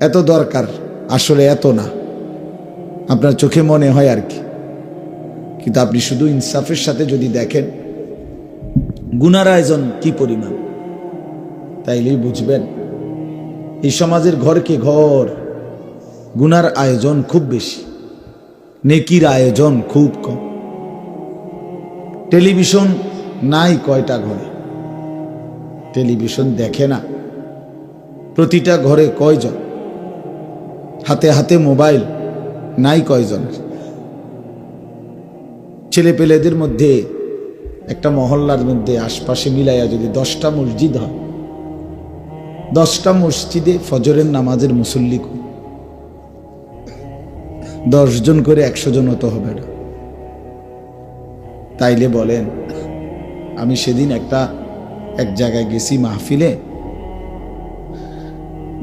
এত দরকার, আসলে এত না, আপনার চোখে মনে হয় আর কি। কিন্তু আপনি শুধু ইনসাফের সাথে যদি দেখেন গুনার আয়োজন কি পরিমাণ, তাইলেই বুঝবেন এই সমাজের ঘরকে ঘর, গুনার আয়োজন খুব বেশি, নেকির আয়োজন খুব কম। টেলিভিশন নাই কয়টা ঘরে, টেলিভিশন দেখে না প্রতিটা ঘরে কয়জন, হাতে হাতে মোবাইল নাই কয়জন। ছেলেপেলেদের মধ্যে একটা মহল্লার মধ্যে আশপাশে মিলাইয়া যদি 10টা মসজিদ হয়, 10টা মসজিদে ফজরের নামাজের মুসল্লি 10 জন করে 100 জন তো হবে না। তাইলে বলেন, আমি সেদিন এক জায়গায় গেছি মাহফিলে,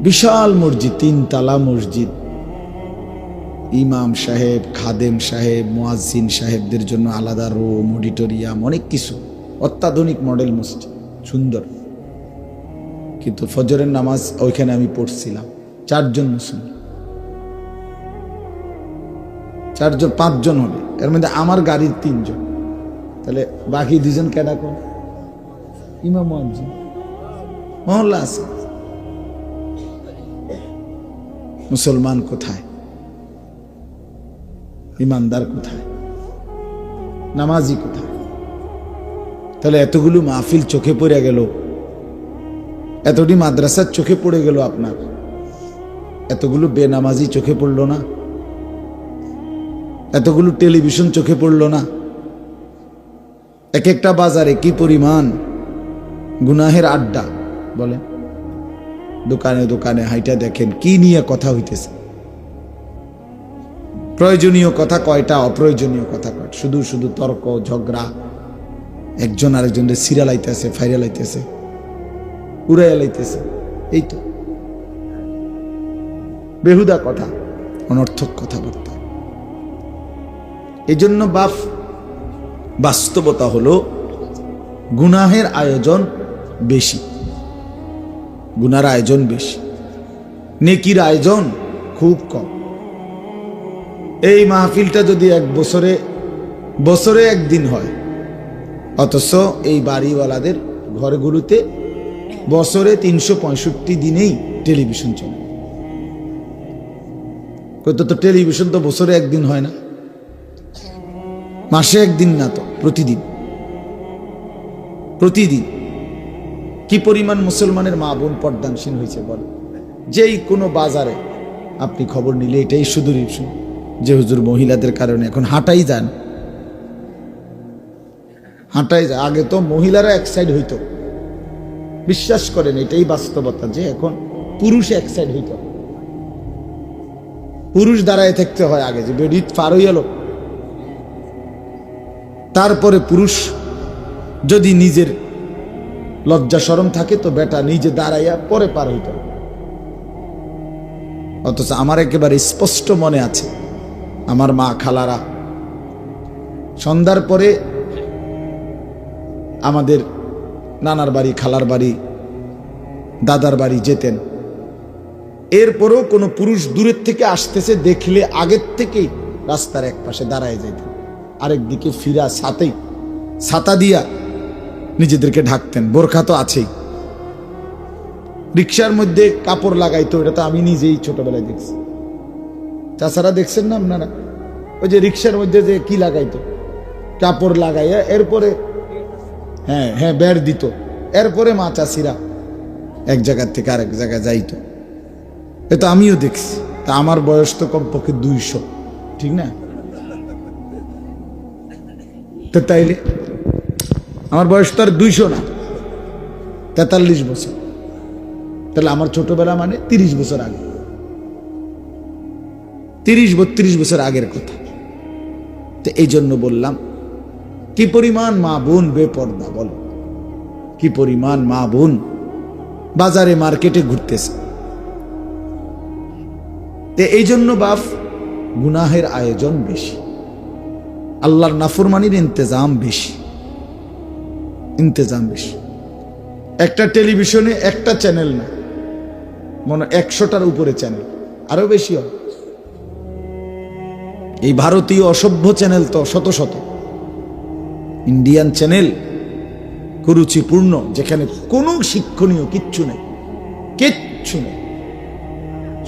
বিশাল মসজিদ, 3 তালা মসজিদ, ইমাম সাহেব, খাদেম সাহেব, মুয়াজ্জিন সাহেবদের জন্য আলাদা রুম, অডিটোরিয়াম, অনেক কিছু, অত্যাধুনিক মডেল মসজিদ, সুন্দর। কিন্তু ফজরের নামাজ ওইখানে আমি পড়ছিলাম, 4 জন মুসল্লি, 4 জন 5 জন হবে, এর মধ্যে আমার গাড়ির 3 জন, তাহলে বাকি 2 জন কেডা কোন? ইমাম মুয়াজ্জিন, মহল্লা আছে। মুসলমান কোথায়? ইমানদার কোথায়? নামাজি কোথায়? তাহলে এতগুলো মাহফিল চোখে পড়ে গেল, এতটি মাদ্রাসার চোখে পড়ে গেল আপনার, এতগুলো বেনামাজি চোখে পড়লো না? এতগুলো টেলিভিশন চোখে পড়লো না? এক একটা বাজারে কি পরিমাণ গুনাহের আড্ডা, বলেন। দোকানে দোকানে হাইটা দেখেন কি নিয়ে কথা হইতেছে, প্রয়োজনীয় কথা কয়টা, অপ্রয়োজনীয় কথা কয়টা, শুধু শুধু তর্ক ঝগড়া, একজন আরেকজনের সিরা লাইতেছে, ফাইরা লাইতেছে, উড়াইয়া লাইতেছে, এই তো বেহুদা কথা, অনর্থক কথাবার্তা। এই জন্য বাস্তবতা হলো গুনাহের আয়োজন বেশি, গুনার আয়োজন বেশি, নেকির আয়োজন খুব কম। এই মাহফিলটা যদি বছরে একদিন হয়, অথচ এই বাড়িওয়ালাদের ঘরগুলোতে বছরে 365 দিনেই টেলিভিশন চলে। তো টেলিভিশন তো বছরে একদিন হয় না, মাসে একদিন না, তো প্রতিদিন। কি পরিমাণ মুসলমানের মা বোন পর্দানসীন হয়েছে বল। যেই কোনো বাজারে আপনি খবর নিলে এটাই শুধু যে হুজুর মহিলাদের কারণে এখন হাঁটাই যান, আগে তো মহিলারা এক সাইড হইতো, বিশ্বাস করেন এটাই বাস্তবতা, যে এখন পুরুষ এক সাইড হইত, পুরুষ দাঁড়ায় থাকতে হয় আগে, যে বেডিত পার হয়ে গেল, তারপরে পুরুষ যদি নিজের লজ্জা শরম থাকে তো বেটা নিজে দাঁড়াইয়া পরে পার হইত। অথচ আমার একেবারে স্পষ্ট মনে আছে, আমার মা খালারা সন্ধ্যার পরে আমাদের নানার বাড়ি, খালার বাড়ি, দাদার বাড়ি যেতেন। এরপরেও কোনো পুরুষ দূরের থেকে আসতেছে দেখলে আগের থেকেই রাস্তার এক পাশে দাঁড়ায় যেতেন, আরেক দিকে ফিরা ছাতা দিয়া নিজেদেরকে ঢাকতেন, বোরখা তো আছেই। রিক্সার মধ্যে কাপড় লাগাইতো, এটা তো আমি নিজেই ছোটবেলায় দেখছি। তাছাড়া দেখছেন না আপনারা, ওই যে রিক্সার মধ্যে যে কি লাগাইতো, কাপড় লাগাইয়া এরপরে হ্যাঁ বের দিত, এরপরে মা চাষিরা এক জায়গার থেকে আরেক জায়গায় যাইতো। এটা আমিও দেখছি। তা আমার বয়স তো কমপক্ষে 200, ঠিক না? তো তাইলে আমার বয়স তো আর 200 না, 43 বছর। তাহলে আমার ছোটবেলা মানে 30 বছর আগে, 30-32 বছর আগের কথা। তো এই জন্য বললাম, কি পরিমাণ মা বোন বেপর্দা, বলো কি পরিমাণ মা বোন বাজারে মার্কেটে ঘুরতেছে। এই জন্য বাপ গুনাহের আয়োজন বেশি, আল্লাহর নাফরমানির ইন্তজাম বেশি। একটা টেলিভিশনে একটা চ্যানেল না, মনে 100টার উপরে চ্যানেল, আরো বেশি হয়। এই ভারতীয় অসভ্য চ্যানেল তো শত শত, ইন্ডিয়ান চ্যানেল কুরুচিপূর্ণ, যেখানে কোনো শিক্ষণীয় কিচ্ছু নেই, কিচ্ছু নেই।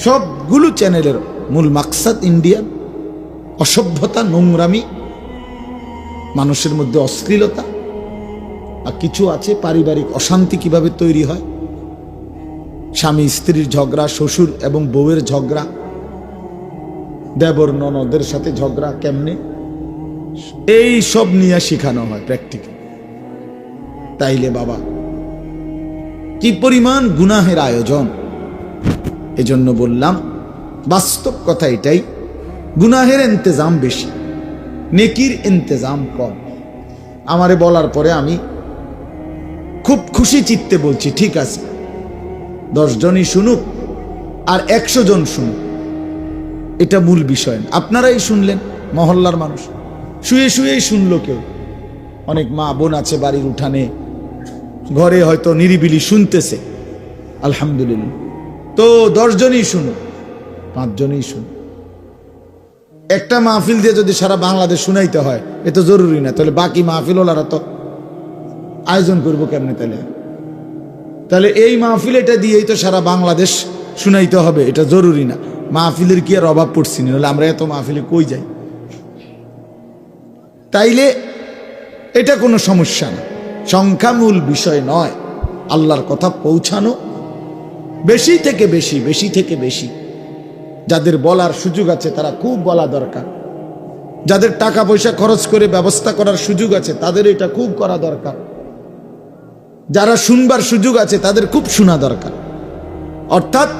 সবগুলো চ্যানেলের মূল মাকসাদ ইন্ডিয়ান, অসভ্যতা, নোংরামি, মানুষের মধ্যে অশ্লীলতা, আর কিছু আছে পারিবারিক অশান্তি কিভাবে তৈরি হয়, স্বামী স্ত্রীর ঝগড়া, শ্বশুর এবং বউয়ের ঝগড়া, দেবর ননদের সাথে ঝগড়া কেমনে, এই সব নিয়ে শেখানো হয় প্র্যাকটিক্যাল। তাইলে বাবা কি পরিমাণ গুনাহের আয়োজন। এজন্য বললাম বাস্তব কথা এটাই, গুনাহের ইন্তেজাম বেশি, নেকির ইন্তেজাম কম। আমারে বলার পরে আমি খুব খুশি চিত্তে বলছি, ঠিক আছে 10 জনই শুনুক আর 100 জন শুনুক, এটা মূল বিষয় না। আপনারাই শুনলেন, মহল্লার মানুষ শুয়ে শুয়েই শুনলো। কেউ অনেক মা বোন আছে বাড়ির উঠানে, ঘরে হয়তো নিরিবিলি শুনতেছে, আলহামদুলিল্লাহ। তো 10 জনই শুনুক, 5 জনই শুনুক। একটা মাহফিল দিয়ে যদি সারা বাংলাদেশ শুনাইতে হয়, এ তো জরুরি না। তাহলে বাকি মাহফিল ওলারা তো আয়োজন করবো কেমনে? তাহলে এই মাহফিল এটা দিয়েই তো সারা বাংলাদেশ শুনাইতে হবে, এটা জরুরি না। মাহফিলের কি আর অভাব পড়ছি না? হলে আমরা এত মাহফিলে কই যাই? তাইলে এটা কোনো সমস্যা না, সংখ্যা মূল বিষয় নয়। আল্লাহর কথা পৌঁছানো, বেশি থেকে বেশি, বেশি থেকে বেশি। যাদের বলার সুযোগ আছে তারা খুব বলা দরকার, যাদের টাকা পয়সা খরচ করে ব্যবস্থা করার সুযোগ আছে তাদের এটা খুব করা দরকার, যারা শুনবার সুযোগ আছে তাদের খুব শোনা দরকার। অর্থাৎ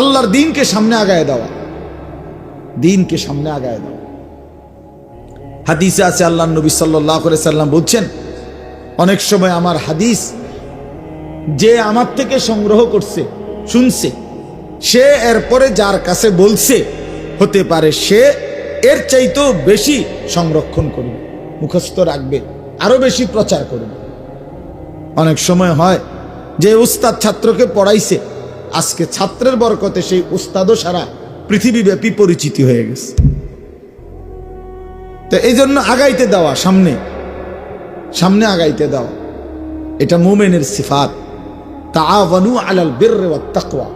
আল্লাহর দ্বীনকে সামনে আগায় দেওয়া, দ্বীনকে সামনে আগায় দেওয়া। হাদিসে আছে আল্লাহর নবী সাল্লাল্লাহু আলাইহি সাল্লাম বলছেন, অনেক সময় আমার হাদিস যে আমার থেকে সংগ্রহ করছে, শুনছে, সে এরপরে যার কাছে বলছে, হতে পারে সে এর চাইতেও বেশি সংরক্ষণ করবে, মুখস্থ রাখবে, আরো বেশি প্রচার করবে। অনেক সময় হয় যে উস্তাদ ছাত্রকে পড়াইছে, আজকে ছাত্রের বরকতে সেই উস্তাদও সারা পৃথিবীব্যাপী পরিচিতি হয়ে গেছে। তো এই জন্য আগাইতে দেওয়া, সামনে সামনে আগাইতে দেওয়া, এটা মুমিনের সিফাত। তাআওয়ানু আলাল বিররি ওয়াত তাকওয়া,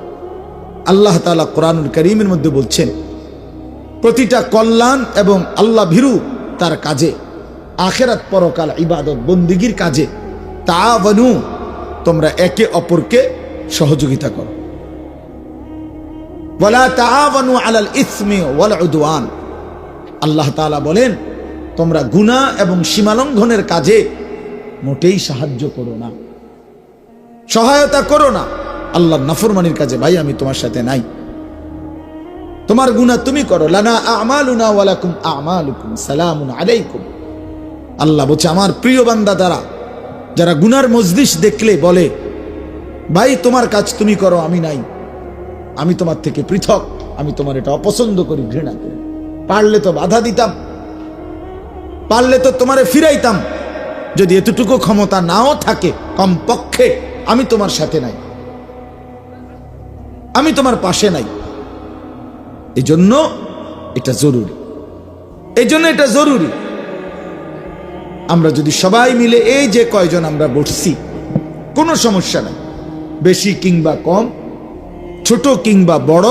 আল্লাহ তাআলা কোরআনুল কারীমের মধ্যে বলছেন, প্রতিটা কল্যাণ এবং আল্লাহ ভীরু তার কাজে, আখিরাত পরকাল ইবাদত বন্দিগির কাজে তাআওয়ানু, তোমরা একে অপরকে সহযোগিতা করো। ওয়ালা তাআওয়ানু আলাল ইসমি ওয়াল উদওয়ান, আল্লাহ তাআলা বলেন তোমরা গুনাহ এবং সীমালঙ্ঘনের কাজে মোটেই সাহায্য করো না, সহায়তা করো না। আল্লাহর নাফরমানির কাজে ভাই আমি তোমার সাথে নাই, তোমার গুনাহ তুমি করো। লানা আমালুনা ওয়া লাকুম আমালুকুম সালামুন আলাইকুম, আল্লাহ বলছে আমার প্রিয় বান্দা দ্বারা যারা গুনার মজলিস দেখলে বলে ভাই তোমার কাজ তুমি করো, আমি নাই, আমি তোমার থেকে পৃথক, আমি তোমার এটা অপছন্দ করি, ঘৃণা করি, পারলে তো বাধা দিতাম, পারলে তো তোমারে ফিরাইতাম, যদি এতটুকু ক্ষমতা নাও থাকে কমপক্ষে আমি তোমার সাথে নাই, আমি তোমার পাশে নাই। এই জন্য এটা জরুরি, এই জন্য এটা জরুরি। আমরা যদি সবাই মিলে, এই যে কয়জন আমরা বসছি, কোনো সমস্যা নাই, বেশি কিংবা কম, ছোট কিংবা বড়,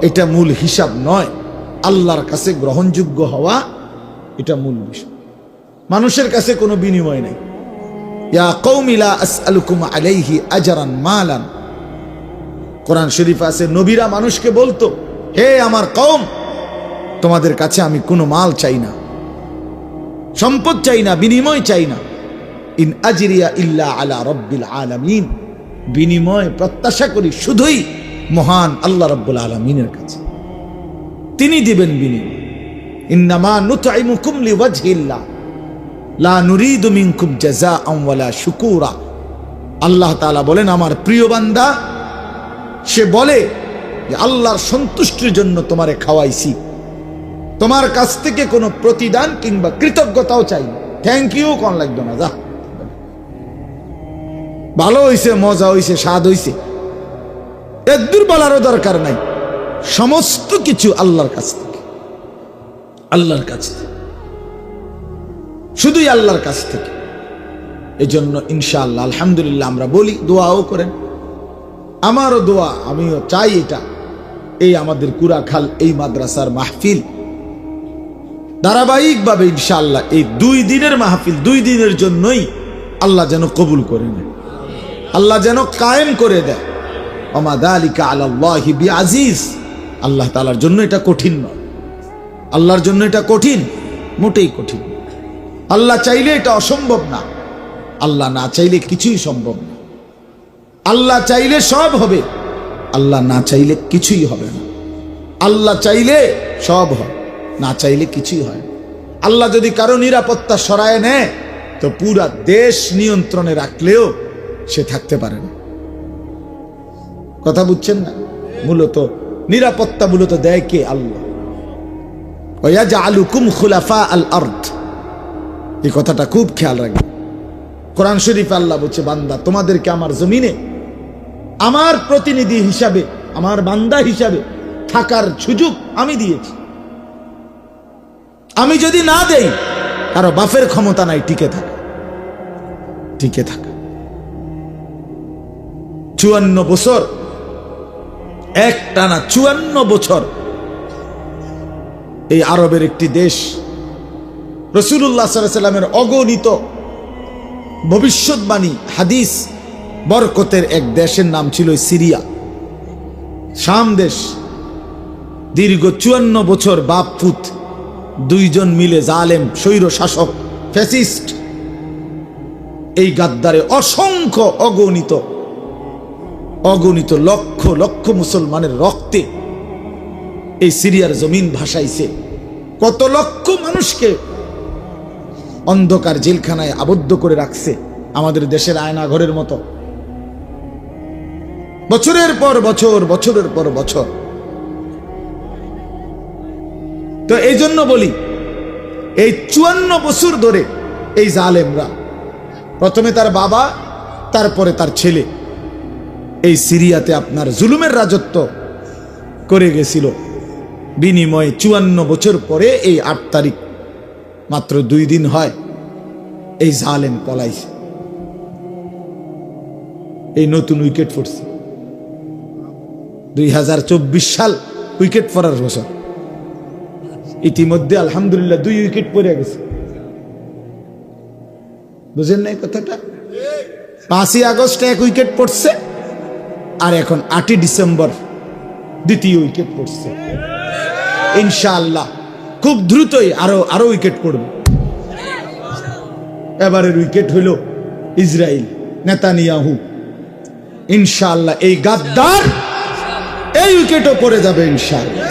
এটা মূল হিসাব নয়। আল্লাহর কাছে গ্রহণযোগ্য হওয়া এটা মূল বিষয়, মানুষের কাছে কোনো বিনিময় নাই। ইয়া কওমি লা আসআলুকুম আলাইহি আজরান মালান, কোরআন শরীফ আছে নবীরা মানুষকে বলতো, হে আমার কওম, তোমাদের কাছে আমি কোনো মাল চাই না, সম্পদ চাই না, বিনিময় চাই না। ইন আজরিয়া ইল্লা আলা রাব্বিল আলামিন, বিনিময় প্রত্যাশা করি শুধুই মহান আল্লাহ রাব্বুল আলামিনের কাছে, তিনি দিবেন বিনিময়। ইন্নামা নুতঈমুকুম লিওয়াজহিল্লাহ লা নুরিদু মিনকুম জাযাআন ওয়ালা শুকুরা, আল্লাহ তাআলা বলেন আমার প্রিয় বান্দা সে বলে যে আল্লাহর সন্তুষ্টির জন্য তোমারে খাওয়াইছি, তোমার কাছ থেকে কোনো প্রতিদান কিংবা কৃতজ্ঞতাও চাই না, থ্যাংক ইউ কোন লাগবে না, যা ভালো হইছে, মজা হইছে, স্বাদ হইছে, একদূর বলারও দরকার নাই, সমস্ত কিছু আল্লাহর কাছ থেকে, আল্লাহর কাছ থেকে, শুধুই আল্লাহর কাছ থেকে। এই জন্য ইনশাআল্লাহ আলহামদুলিল্লাহ আমরা বলি, দোয়াও করেন, আমারও দোয়া, আমিও চাই এটা, এই আমাদের কুরাখাল এই মাদ্রাসার মাহফিল ধারাবাহিকভাবে ইনশাআল্লাহ এই 2 দিনের মাহফিল, 2 দিনের জন্যই আল্লাহ যেন কবুল করে নেয়, আল্লাহ যেন কায়েম করে দেয়। ওমা যালিকা আলাল্লাহি বিআজিজ, আল্লাহ তাআলার জন্য এটা কঠিন নয়, আল্লাহর জন্য এটা কঠিন, মোটেই কঠিন। আল্লাহ চাইলে এটা অসম্ভব না, আল্লাহ না চাইলে কিছুই সম্ভব না। আল্লাহ চাইলে সব হবে, আল্লাহ না চাইলে কিছুই হবে না। আল্লাহ চাইলে সব হয়, না চাইলে কিছুই হয় না। আল্লাহ যদি কারো নিরাপত্তা সরায় নেয় তো পুরা দেশ নিয়ন্ত্রণে রাখলেও সে থাকতে পারে না। কথা বুঝছেন না? মূলত নিরাপত্তা মূলত দেয় কে? আল্লাহ। ওয়াজআলুকুম খুলাফা আল আরদ, এই কথাটা খুব খেয়াল রাখবেন। কোরআন শরীফে আল্লাহ বলছে, বান্দা তোমাদেরকে আমার জমিনে আমার প্রতিনিধি হিসাবে, আমার বান্দা হিসাবে থাকার সুযোগ আমি দিয়েছি। আমি যদি না দেই, কারো বাপের ক্ষমতা নাই টিকে থাকা, টিকে থাকা। 54 বছর একটানা 54 বছর এই আরবের একটি দেশ, রাসূলুল্লাহ সাল্লাল্লাহু আলাইহি ওয়াসাল্লামের অগণিত ভবিষ্যৎবাণী হাদিস বরকতের এক দেশের নাম ছিল সিরিয়া, শাম দেশ। দীর্ঘ 54 বছর বাপ পুত 2 জন মিলে জালেম স্বৈর শাসক ফ্যাসিস্ট এই গাদ্দারে অসংখ্য অগণিত লক্ষ লক্ষ মুসলমানের রক্তে এই সিরিয়ার জমিন ভাসাইছে। কত লক্ষ মানুষকে অন্ধকার জেলখানায় আবদ্ধ করে রাখছে, আমাদের দেশের আয়না ঘরের মতো। বছরের পর বছর, বছরের পর বছর। তো এই জন্য বলি, এই 54 বছর ধরে এই জালেমরা, প্রথমে তার বাবা, তারপরে তার ছেলে, এই সিরিয়াতে আপনার জুলুমের রাজত্ব করে গেছিল। বিনিময়ে 54 বছর পরে এই 8 তারিখ, মাত্র 2 দিন হয়, এই জালেম পলাইছে। এই নতুন উইকেট পড়ছে, 2024 সাল উইকেট পড়ার বছর। ইতিমধ্যে আলহামদুলিল্লাহ 2 উইকেট পড়ে গেছে। বুঝেন না এই কথাটা? 5ই আগস্ট 1 উইকেট পড়ছে, আর এখন 8ই ডিসেম্বর 2য় উইকেট পড়ছে। ইনশাআল্লাহ খুব দ্রুতই আরো উইকেট পড়বে। এবারের উইকেট হইল ইসরায়েল, নেতানিয়াহু। ইনশাআল্লাহ এই গাদ্দার এই উইকেটও পড়ে যাবে ইনশাআল্লাহ।